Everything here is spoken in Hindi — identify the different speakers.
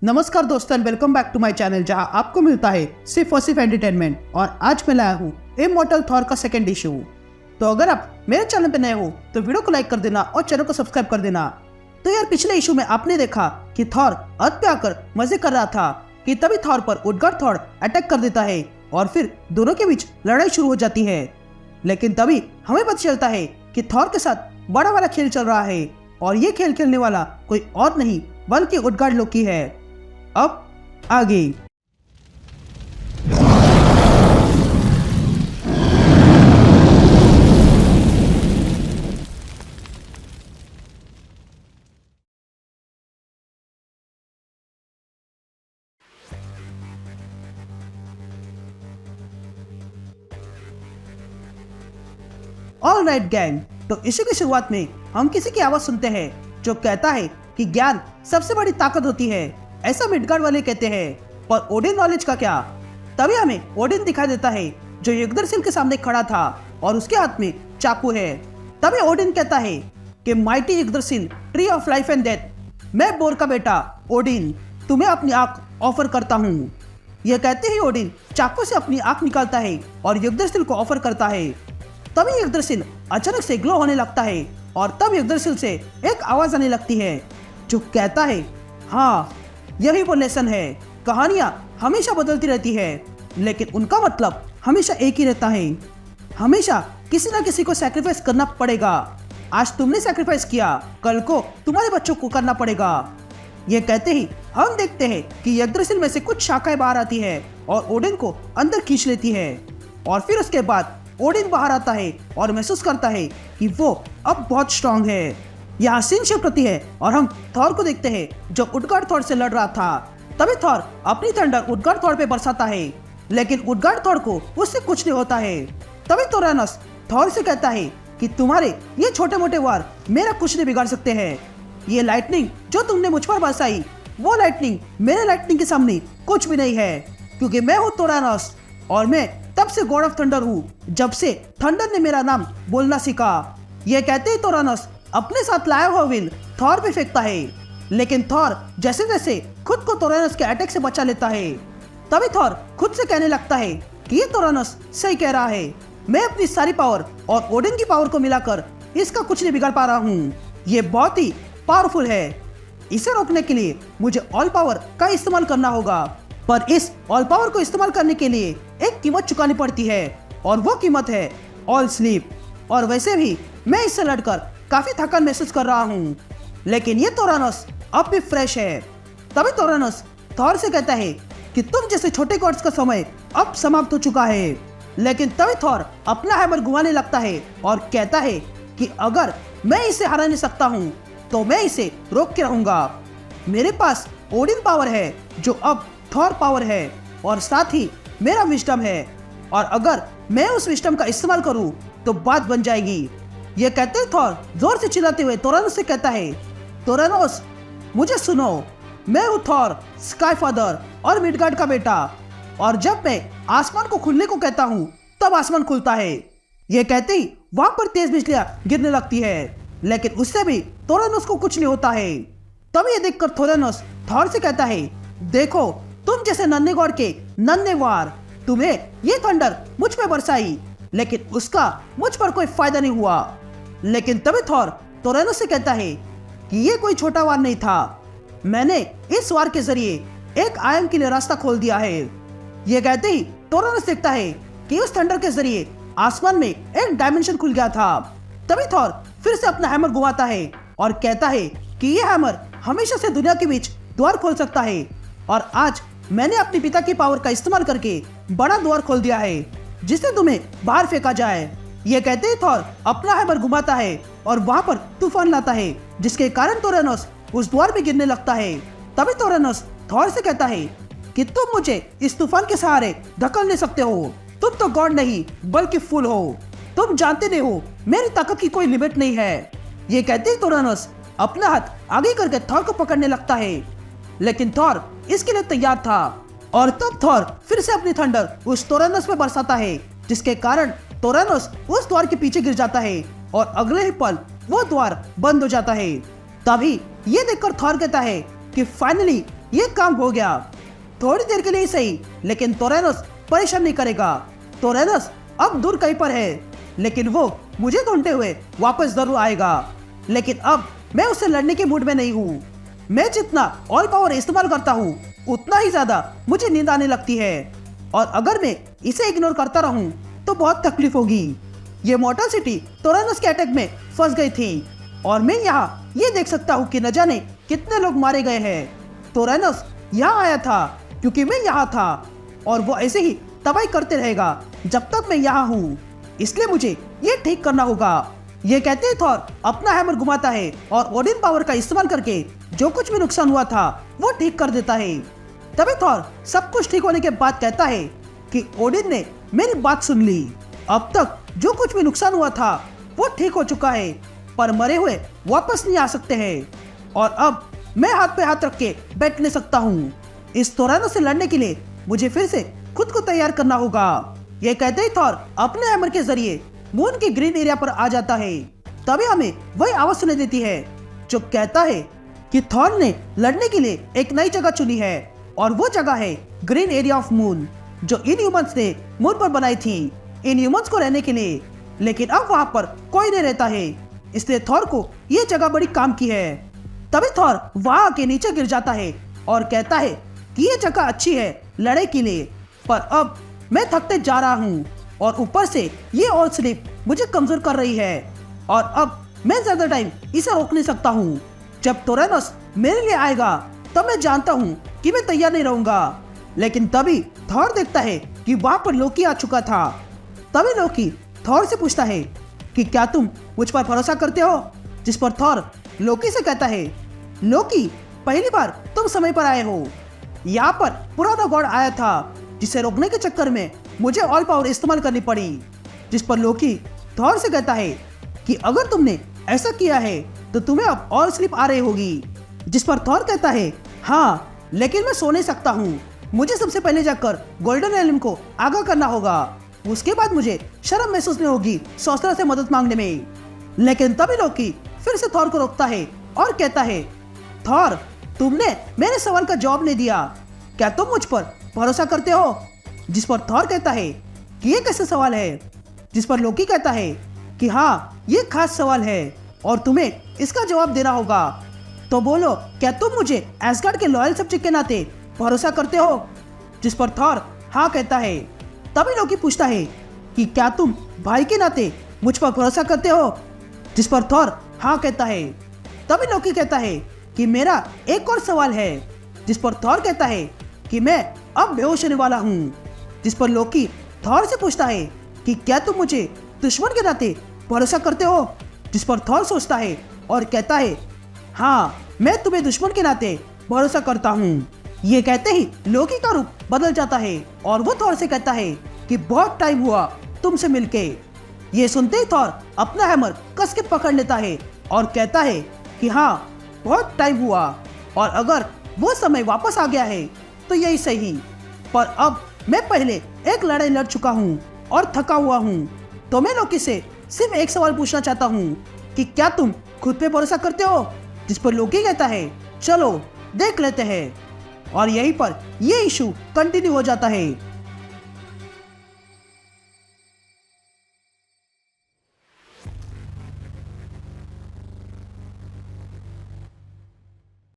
Speaker 1: नमस्कार दोस्तों, welcome back to my channel जहां आपको मिलता है सिर्फ और सिर्फ एंटरटेनमेंट। और आज मैं लाया हूँ इमॉर्टल थॉर का सेकंड इशू। तो अगर आप मेरे चैनल पे नए हो तो वीडियो को लाइक कर देना और चैनल को सब्सक्राइब कर देना। तो यार, पिछले इशू में आपने देखा कि थॉर अर्थ पे आकर मजे कर रहा था कि तभी थॉर पर उडगार्ड थॉर अटैक कर देता है और फिर दोनों के बीच लड़ाई शुरू हो जाती है। लेकिन तभी हमें पता चलता है कि थॉर के साथ बड़ा वाला खेल चल रहा है और ये खेल खेलने वाला कोई और नहीं बल्कि उडगार्ड लोकी है। अब आगे ऑल राइट गैंग, तो इसी की शुरुआत में हम किसी की आवाज सुनते हैं जो कहता है कि ज्ञान सबसे बड़ी ताकत होती है, ऐसा मिडगार्ड वाले कहते हैं। पर ओडिन नॉलेज का क्या? तभी हमें ओडिन दिखाई देता है जो यग्दरसिल के सामने खड़ा था और उसके हाथ में चाकू है। तभी ओडिन कहता है कि mighty Yggdrasil, tree of life and death, मैं बोर का बेटा ओडिन तुम्हें अपनी आंख ऑफर करता हूँ। यह कहते ही ओडिन चाकू से अपनी आंख निकालता है और यग्दरसिल को ऑफर करता है। तभी यग्दरसिल अचानक से ग्लो होने लगता है और तब यग्दरसिल से एक आवाज आने लगती है जो कहता है, हाँ यही वो लेसन है। कहानियां हमेशा बदलती रहती है लेकिन उनका मतलब हमेशा एक ही रहता है। हमेशा किसी न किसी को सैक्रिफाइस करना पड़ेगा। आज तुमने सैक्रिफाइस किया, कल को तुम्हारे बच्चों को करना पड़ेगा। ये कहते ही हम देखते हैं कि यग्दरसिल में से कुछ शाखाएं बाहर आती है और ओडिन को अंदर खींच लेती है। और फिर उसके बाद ओडिन बाहर आता है और महसूस करता है कि वो अब बहुत स्ट्रांग है। यहाँ सीन शिफ्ट होती है और हम थॉर को देखते हैं जो उडगार्ड थॉर से लड़ रहा था। तभी थॉर अपनी थंडर उडगार्ड थॉर पे बरसाता है लेकिन उडगार्ड थॉर को उससे कुछ नहीं होता है। तभी थोरानोस थॉर से कहता है कि तुम्हारे ये छोटे मोटे वार मेरा कुछ नहीं बिगाड़ सकते हैं। ये लाइटनिंग जो तुमने मुझ पर बरसाई, वो लाइटनिंग मेरे लाइटनिंग के सामने कुछ भी नहीं है, क्योंकि मैं हूँ थोरानोस और मैं तब से गॉड ऑफ थंडर हूँ जब से थंडर ने मेरा नाम बोलना सीखा। ये कहते ही थोरानोस अपने साथ लाया हुआ विल थॉर पे फेंकता है, लेकिन थॉर जैसे जैसे खुद को थोरानोस के अटैक से बचा लेता है। तभी थॉर खुद से कहने लगता है कि ये थोरानोस सही कह रहा है, मैं अपनी सारी पावर और ओडिन की पावर को मिलाकर इसका कुछ नहीं बिगाड़ पा रहा हूँ। ये बहुत ही पावरफुल है, इसे रोकने के लिए मुझे ऑल पावर का इस्तेमाल करना होगा। पर इस ऑल पावर को इस्तेमाल करने के लिए एक कीमत चुकानी पड़ती है और वो कीमत है ऑल स्लीप। और वैसे भी मैं इससे लड़कर काफी थकान महसूस कर रहा हूँ, लेकिन ये थोरानोस अब भी फ्रेश है। तभी थोरानोस थॉर से कहता है कि तुम जैसे छोटे गॉड्स का समय अब समाप्त हो चुका है। लेकिन तभी थॉर अपना हैमर घुमाने लगता है और कहता है कि अगर मैं इसे हरा नहीं सकता हूँ तो मैं इसे रोक के रहूंगा। मेरे पास ओडिन पावर है जो अब थॉर पावर है और साथ ही मेरा विजडम है, और अगर मैं उस विजडम का इस्तेमाल करूं तो बात बन जाएगी। ये कहते ही थॉर जोर से चिल्लाते हुए थोरानोस से कहता है, थोरानोस मुझे सुनो, मैं हूँ थॉर, स्काई फादर और मिडगार्ड का बेटा, और जब मैं आसमान को खुलने को कहता हूँ तब आसमान खुलता है। ये कहते ही वहां पर तेज बिजलियां गिरने लगती है, लेकिन उससे भी थोरानोस को कुछ नहीं होता है। तब ये देखकर थोरानोस थॉर से कहता है, देखो तुम जैसे नन्हे गॉड के नन्हे वार, तुम्हें ये थंडर मुझ पे बरसाई लेकिन उसका मुझ पर कोई फायदा नहीं हुआ। लेकिन तभी थॉर थोरानोस से कहता है कि ये कोई छोटा वार नहीं था, मैंने इस वार के जरिए एक आयम के लिए रास्ता खोल दिया है। ये कहते ही थोरानोस देखता है कि उस थंडर के जरिए आसमान में एक डायमेंशन खुल गया था। तभी थॉर फिर से अपना हैमर घुमाता है और कहता है कि ये हैमर हमेशा से दुनिया के बीच द्वार खोल सकता है, और आज मैंने अपने पिता की पावर का इस्तेमाल करके बड़ा द्वार खोल दिया है जिसे तुम्हें बाहर फेंका जाए। ये कहते ही थॉर अपना हैमर घुमाता है और वहां पर तूफान लाता है जिसके कारण थोरानोस उस द्वार में गिरने लगता है। तभी थोरानोस थॉर से कहता है कि तुम मुझे इस तूफान के सहारे धकेल नहीं सकते हो, तुम तो गॉड नहीं बल्कि फूल हो, तुम जानते नहीं हो मेरी ताकत की कोई लिमिट नहीं है। ये कहते ही थोरानोस अपना हाथ आगे करके थॉर को पकड़ने लगता है, लेकिन थॉर इसके लिए तैयार था। और तब थॉर फिर से अपनी थंडर उस थोरानोस पे बरसाता है जिसके कारण थोरानोस उस द्वार के पीछे गिर जाता है और अगले ही पल वो द्वार बंद हो जाता है। तभी ये देखकर थॉर कहता है कि फाइनली ये काम हो गया। थोड़ी देर के लिए ही सही, लेकिन थोरेनोस परेशान नहीं करेगा। थोरेनोस अब दूर कहीं पर है, लेकिन वो मुझे ढूंढते हुए वापस जरूर आएगा। लेकिन अब मैं उससे लड़ने के मूड में नहीं हूँ। मैं जितना ऑल पावर इस्तेमाल करता हूँ उतना ही ज्यादा मुझे नींद आने लगती है, और अगर मैं इसे इग्नोर करता रहूं तो बहुत तकलीफ होगी। ये मोटर सिटी थोरेनोस के अटैक में फंस गई थी, और मैं यहाँ ये देख सकता हूँ कि न जाने कितने लोग मारे गए हैं। थोरेनोस यहाँ आया था क्योंकि मैं यहाँ था, और वो ऐसे ही तबाही करते रहेगा जब तक मैं यहाँ हूँ, इसलिए मुझे ये ठीक करना होगा। ये कहते ही थॉर अपना हैमर घुमाता है और ओडिन पावर का इस्तेमाल करके जो कुछ भी नुकसान हुआ था वो ठीक कर देता है। तभी थॉर सब कुछ ठीक होने के बाद कहता है कि ओडिन ने मेरी बात सुन ली। अब तक जो कुछ भी नुकसान हुआ था वो ठीक हो चुका है, पर मरे हुए वापस नहीं आ सकते हैं, और अब मैं हाथ पे हाथ रख के बैठ ले सकता हूँ। इस थोरेनोस से लड़ने के लिए मुझे फिर से खुद को तैयार करना होगा। ये कहते ही थॉर अपने हैमर के जरिए मून के ग्रीन एरिया पर आ जाता है। तभी हमें वही आवाज सुनाई देती है जो कहता है कि थॉर ने लड़ने के लिए एक नई जगह चुनी है, और वो जगह है ग्रीन एरिया ऑफ मून, जो इनह्यूमंस ने मून पर बनाई थी इनह्यूमंस को रहने के लिए। लेकिन अब वहां पर कोई नहीं रहता है, इसलिए थॉर को ये जगह बड़ी काम की है। तभी थॉर वहां के नीचे गिर जाता है और कहता है कि ये जगह अच्छी है लड़ाई के लिए, पर अब मैं थकते जा रहा हूँ, और ऊपर से ये ऑल स्लीप मुझे कमजोर कर रही है, और अब मैं ज्यादा टाइम इसे रोक नहीं सकता हूँ। जब थोरेनोस मेरे लिए आएगा तब मैं जानता हूँ कि मैं तैयार नहीं रहूंगा। लेकिन तभी थॉर देखता है कि वहां पर लोकी आ चुका था। तभी लोकी थॉर से पूछता है कि क्या तुम मुझ पर भरोसा करते हो, जिस पर थॉर लोकी से कहता है, लोकी पहली बार तुम समय पर आए हो। यहाँ पर पुराना गॉड आया था जिसे रोकने के चक्कर में मुझे ऑल पावर इस्तेमाल करनी पड़ी, जिस पर लोकी थॉर से कहता है कि अगर तुमने ऐसा किया है तो तुम्हें अब ऑल स्लीप आ रही होगी। जिस पर थॉर कहता है, हाँ लेकिन मैं सो नहीं सकता हूँ, मुझे सबसे पहले जाकर गोल्डन एलिम को आगाह करना होगा, उसके बाद मुझे शर्म महसूस नहीं होगी सोस्त्रा से मदद मांगने में। लेकिन तभी लोकी फिर से थॉर को रोकता है और कहता है, थॉर तुमने मेरे सवाल का जवाब नहीं दिया, क्या तुम मुझ पर भरोसा करते हो? जिस पर थॉर कहता है कि ये कैसे सवाल है? जिस पर लोकी कहता है कि हाँ ये खास सवाल है और तुम्हें इसका जवाब देना होगा, तो बोलो क्या तुम मुझे एस्गार्ड के लॉयल सब्जेक्ट के नाते भरोसा करते हो? जिस पर थॉर हाँ कहता है। तभी लोकी पूछता है कि क्या तुम भाई के नाते मुझ पर भरोसा करते हो? जिस पर थॉर हाँ कहता है। तभी लोकी कहता है कि मेरा एक और सवाल है। जिस पर थॉर कहता है कि मैं अब बेहोश होने वाला हूँ। जिस पर लोकी थॉर से पूछता है कि क्या तुम मुझे दुश्मन के नाते भरोसा करते हो? जिस पर थॉर सोचता है और कहता है, हाँ मैं तुम्हें दुश्मन के नाते भरोसा करता हूँ। ये कहते ही लोकी का रूप बदल जाता है और वो थॉर से कहता है कि बहुत टाइम हुआ तुमसे मिलके। ये सुनते ही थॉर अपना हैमर कस के पकड़ लेता है और कहता है कि हाँ बहुत टाइम हुआ, और अगर वो समय वापस आ गया है तो यही सही, पर अब मैं पहले एक लड़ाई लड़ चुका हूँ और थका हुआ हूँ, तो मैं लोकी से सिर्फ एक सवाल पूछना चाहता हूँ कि क्या तुम खुद पे भरोसा करते हो? जिस पर लोकी कहता है, चलो देख लेते हैं। और यहीं पर ये इशू कंटिन्यू हो जाता है।